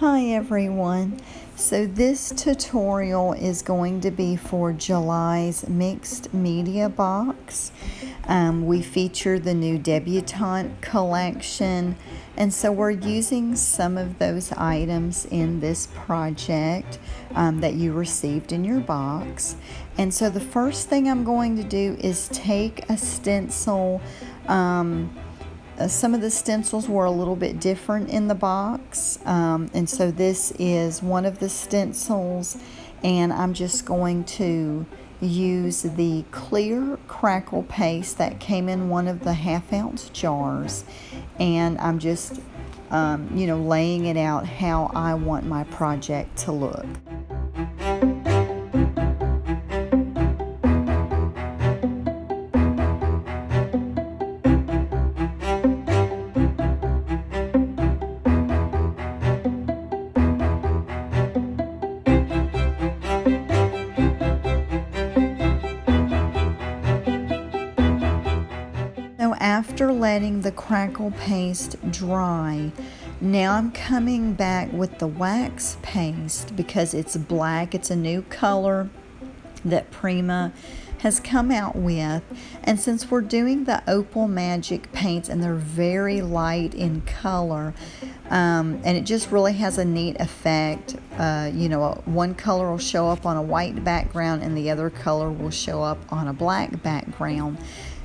Hi everyone. So this tutorial is going to be for July's mixed media box. We feature the new Debutante collection, and so we're using some of those items in this project that you received in your box. And so the first thing I'm going to do is take a stencil. Some of the stencils were a little bit different in the box, and so this is one of the stencils, and I'm just going to use the clear crackle paste that came in one of the half-ounce jars, and I'm just laying it out how I want my project to look. So after letting the crackle paste dry, now I'm coming back with the wax paste because it's black. It's a new color that Prima has come out with, and since we're doing the Opal Magic paints and they're very light in color, and it just really has a neat effect. One color will show up on a white background and the other color will show up on a black background.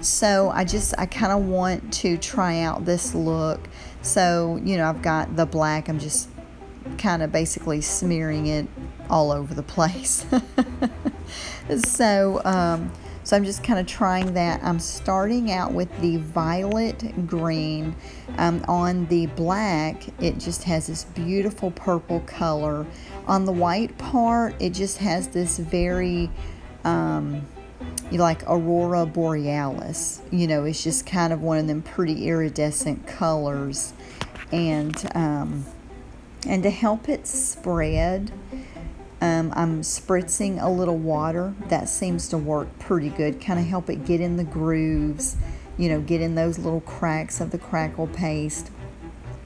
So I kind of want to try out this look. So I've got the black, I'm just kind of basically smearing it all over the place. So I'm just kind of trying that. I'm starting out with the violet green. On the black, it just has this beautiful purple color. On the white part, it just has this very like Aurora Borealis. It's just kind of one of them pretty iridescent colors. And to help it spread, I'm spritzing a little water. That seems to work pretty good. Kind of help it get in the grooves, get in those little cracks of the crackle paste.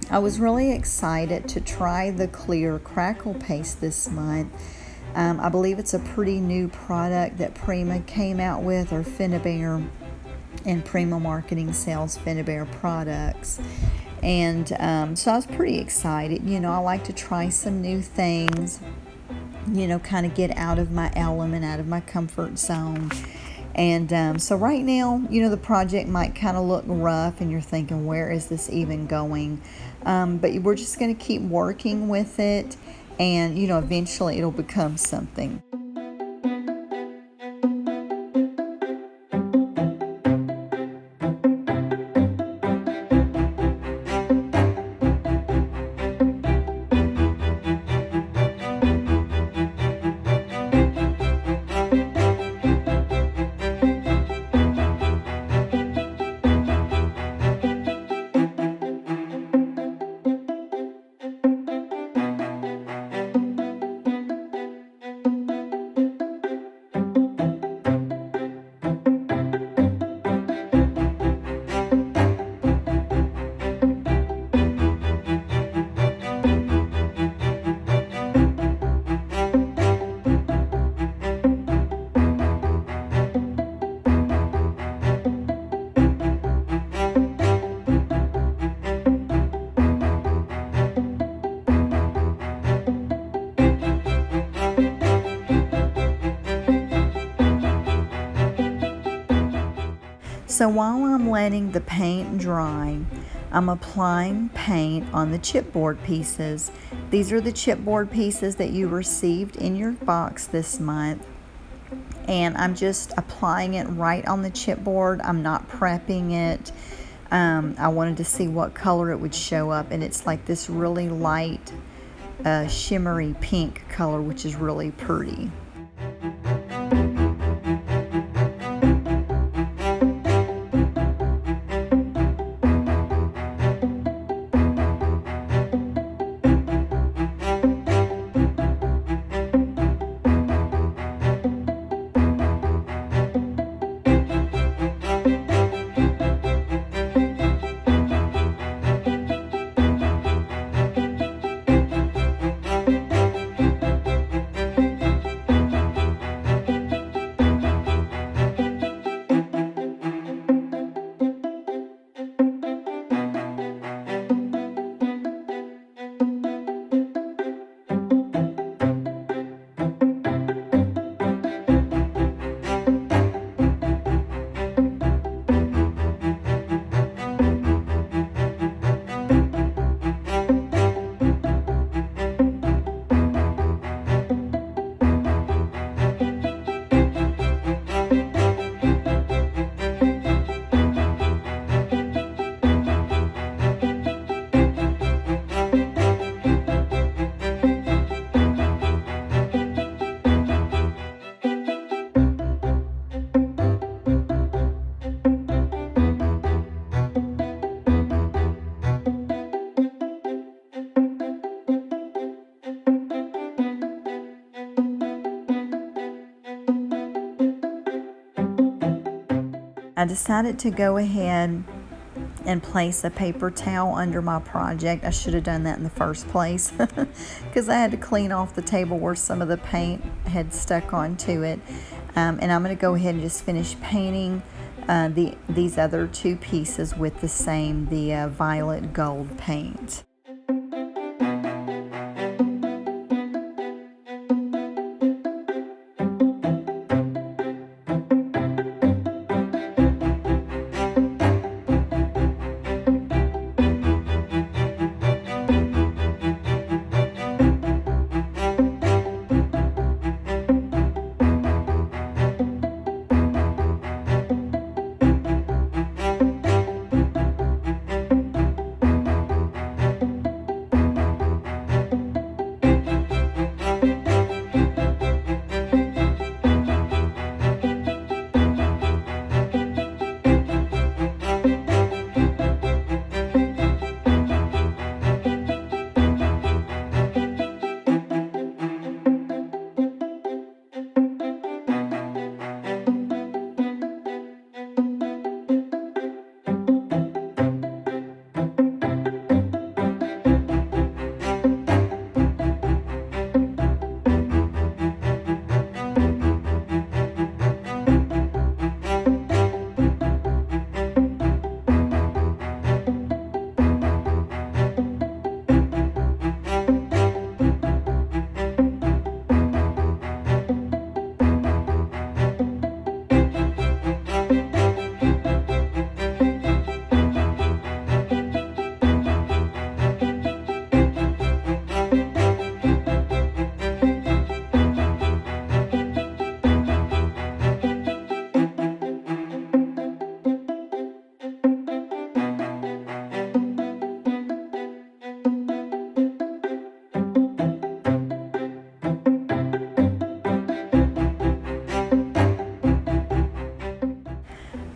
I was really excited to try the clear crackle paste this month. I believe it's a pretty new product that Prima came out with, or Finnabair, and Prima Marketing sells Finnabair products. And so I was pretty excited. I like to try some new things, kind of get out of my element, out of my comfort zone. And so right now, the project might kind of look rough and you're thinking, where is this even going? But we're just going to keep working with it, and eventually it'll become something. So while I'm letting the paint dry, I'm applying paint on the chipboard pieces. These are the chipboard pieces that you received in your box this month. And I'm just applying it right on the chipboard. I'm not prepping it. I wanted to see what color it would show up, and it's like this really light, shimmery pink color, which is really pretty. I decided to go ahead and place a paper towel under my project. I should have done that in the first place because I had to clean off the table where some of the paint had stuck onto it. And I'm going to go ahead and just finish painting these other two pieces with the violet gold paint.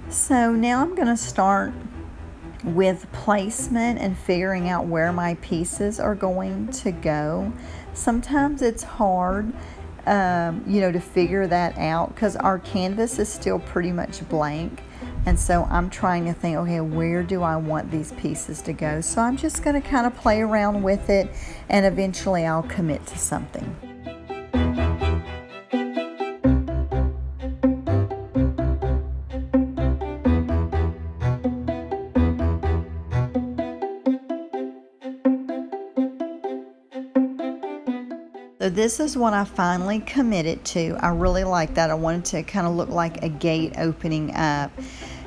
So now I'm going to start with placement and figuring out where my pieces are going to go. Sometimes it's hard, to figure that out because our canvas is still pretty much blank. And so I'm trying to think, okay, where do I want these pieces to go? So I'm just going to kind of play around with it, and eventually I'll commit to something. So this is what I finally committed to. I really like that. I wanted to kind of look like a gate opening up.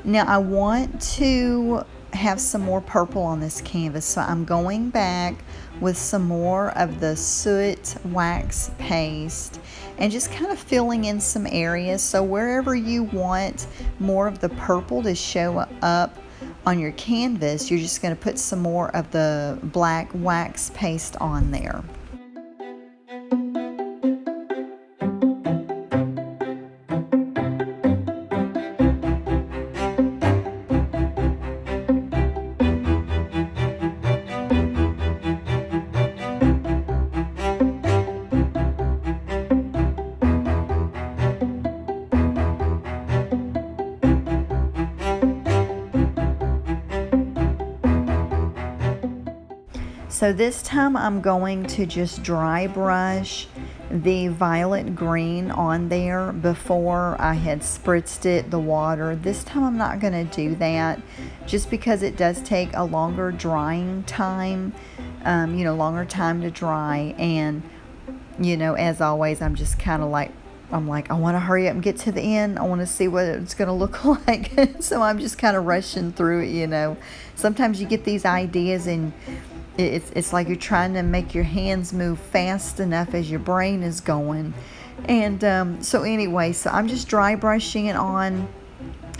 Now I want to have some more purple on this canvas, so I'm going back with some more of the soot wax paste and just kind of filling in some areas. So wherever you want more of the purple to show up on your canvas, you're just going to put some more of the black wax paste on there. So this time I'm going to just dry brush the violet green on there before I had spritzed it, the water. This time I'm not going to do that just because it does take a longer drying time, longer time to dry. And, as always, I'm just kind of like, I want to hurry up and get to the end. I want to see what it's going to look like. So I'm just kind of rushing through it, Sometimes you get these ideas and it's like you're trying to make your hands move fast enough as your brain is going. And so I'm just dry brushing it on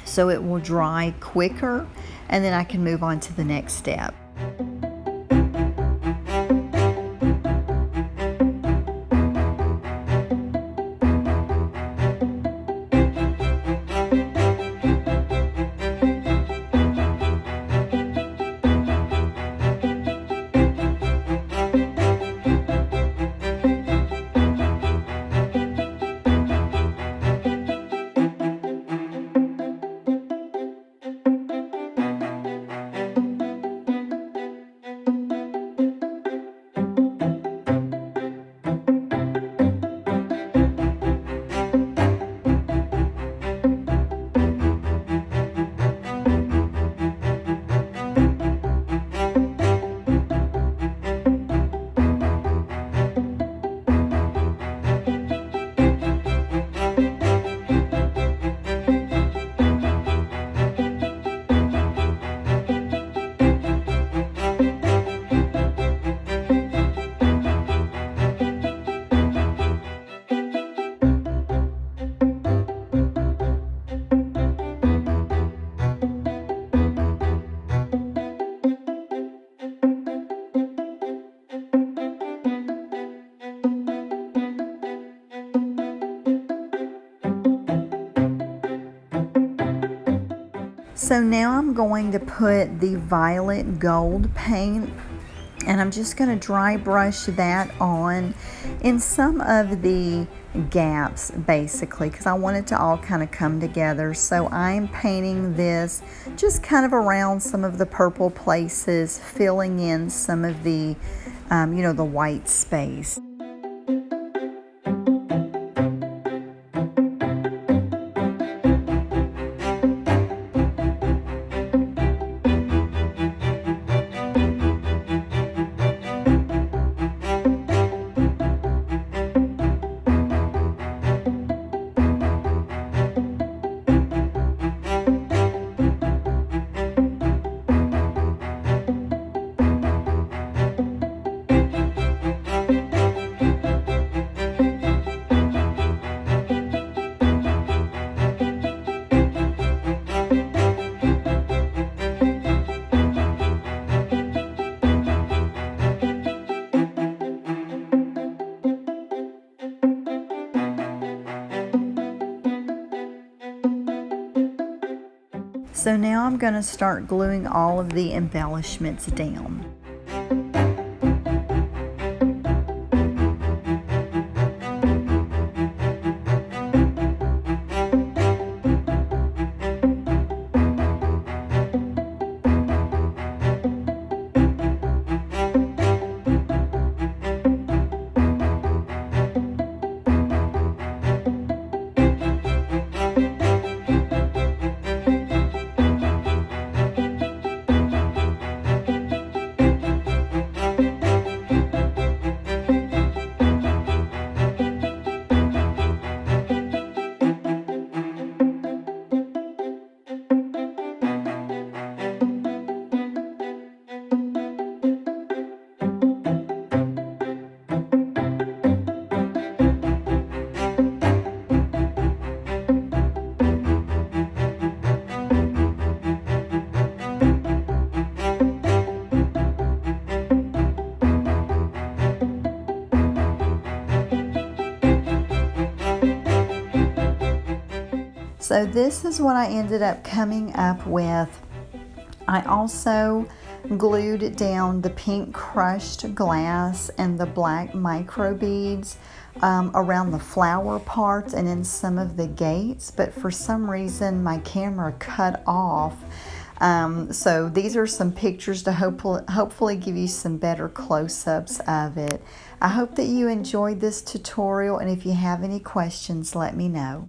so it will dry quicker, and then I can move on to the next step. So now I'm going to put the violet gold paint, and I'm just going to dry brush that on in some of the gaps, basically, because I want it to all kind of come together. So I'm painting this just kind of around some of the purple places, filling in some of the the white space. So now I'm going to start gluing all of the embellishments down. So this is what I ended up coming up with. I also glued down the pink crushed glass and the black micro beads around the flower parts and in some of the gates, but for some reason my camera cut off. So these are some pictures to hopefully give you some better close-ups of it. I hope that you enjoyed this tutorial, and if you have any questions, let me know.